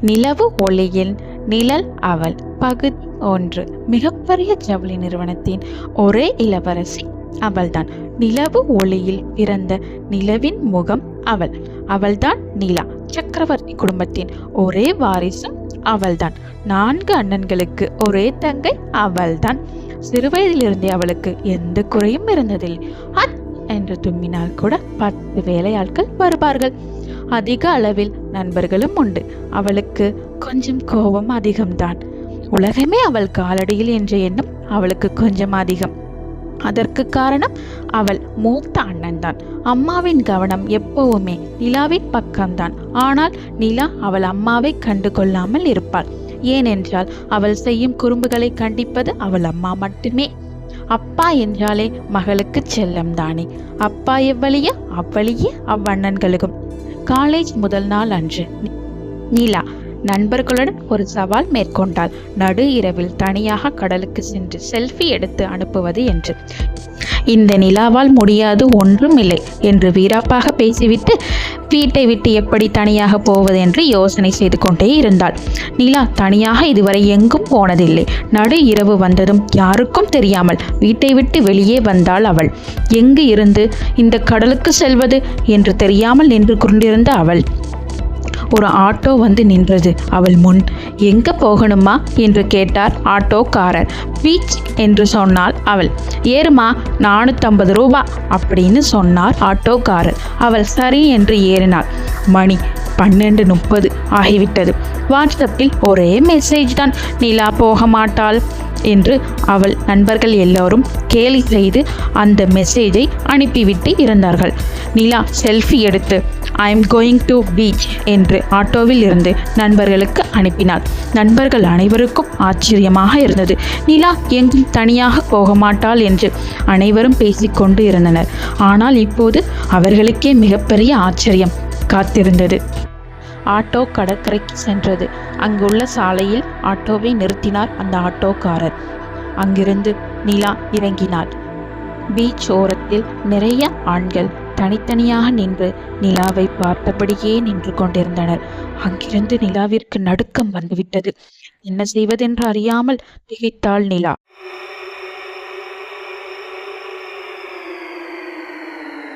நிலவு ஒளியில் நிழல் அவள். பகுதி 1. மிகப்பெரிய ஜவுளி நிறுவனத்தின் ஒரே இளவரசி அவள்தான். நிலவு ஒளியில் பிறந்த நிலவின் முகம் அவள். அவள்தான் நிலா. சக்கரவர்த்தி குடும்பத்தின் ஒரே வாரிசும் அவள்தான். 4 அண்ணன்களுக்கு ஒரே தங்கை அவள்தான். சிறுவயதிலிருந்தே அவளுக்கு எந்த குறையும் இருந்ததில்லை. என்று தும்மினால் கூட 10 வேலையாட்கள் வருவார்கள். அதிக அளவில் நண்பர்களும் உண்டு. அவளுக்கு கொஞ்சம் கோபம் அதிகம்தான். உலகமே அவள் காலடியில் என்ற எண்ணம் அவளுக்கு கொஞ்சம் அதிகம். அதற்கு காரணம் அவள் மூத்த அண்ணன் தான். அம்மாவின் கவனம் எப்பவுமே நிலாவின் பக்கம்தான். ஆனால் நிலா அவள் அம்மாவை கண்டு கொள்ளாமல் இருப்பாள். ஏனென்றால் அவள் செய்யும் குறும்புகளை கண்டிப்பது அவள் அம்மா மட்டுமே. அப்பா என்றாலே மகளுக்கு செல்லம் தானே. அப்பா எவ்வளியோ அவ்வளியே அவ்வண்ணன்களுக்கும். காலேஜ் முதல் நாள் அன்று நிலா நண்பர்களுடன் ஒரு சவால் மேற்கொண்டாள். நடு இரவில் தனியாக கடலுக்கு சென்று செல்ஃபி எடுத்து அனுப்புவது என்று. இந்த நிலாவால் முடியாது ஒன்றும் இல்லை என்று வீராப்பாக பேசிவிட்டு வீட்டை விட்டு எப்படி தனியாக போவது என்று யோசனை செய்து கொண்டே இருந்தாள். நிலா தனியாக இதுவரை எங்கும் போனதில்லை. நடு இரவு வந்ததும் யாருக்கும் தெரியாமல் வீட்டை விட்டு வெளியே வந்தாள் அவள். எங்கு இருந்து இந்த கடலுக்கு செல்வது என்று தெரியாமல் நின்று கொண்டிருந்த அவள் ஒரு ஆட்டோ வந்து நின்றது அவள் முன். எங்க போகணுமா என்று கேட்டார் ஆட்டோக்காரர். பீச் என்று சொன்னாள் அவள். ஏறுமா, 450 ரூபா அப்படின்னு சொன்னார் ஆட்டோக்காரர். அவள் சரி என்று ஏறினாள். மணி 12:30 ஆகிவிட்டது. வாட்ஸ்அப்பில் ஒரே மெசேஜ் தான். நிலா போக மாட்டாள் என்று அவள் நண்பர்கள் எல்லோரும் கேலி செய்து அந்த மெசேஜை அனுப்பிவிட்டு இருந்தார்கள். நிலா செல்ஃபி எடுத்து I am going to beach என்று ஆட்டோவில் இருந்து நண்பர்களுக்கு அனுப்பினாள். நண்பர்கள் அனைவருக்கும் ஆச்சரியமாக இருந்தது. நிலா எங்கும் தனியாக போக மாட்டாள் என்று அனைவரும் பேசிக்கொண்டு இருந்தனர். ஆனால் இப்போது அவர்களுக்கே மிகப்பெரிய ஆச்சரியம் காத்திருந்தது. ஆட்டோ கடற்கரைக்கு சென்றது. அங்குள்ள சாலையில் ஆட்டோவை நிறுத்தினார் அந்த ஆட்டோக்காரர். அங்கிருந்து நிலா இறங்கினாள். பீச் ஓரத்தில் நிறைய ஆண்கள் தனித்தனியாக நின்று நிலாவை பார்த்தபடியே நின்று கொண்டிருந்தனர். அங்கிருந்து நிலாவிற்கு நடுக்கம் வந்துவிட்டது. என்ன செய்வதென்று அறியாமல் திகைத்தாள் நிலா.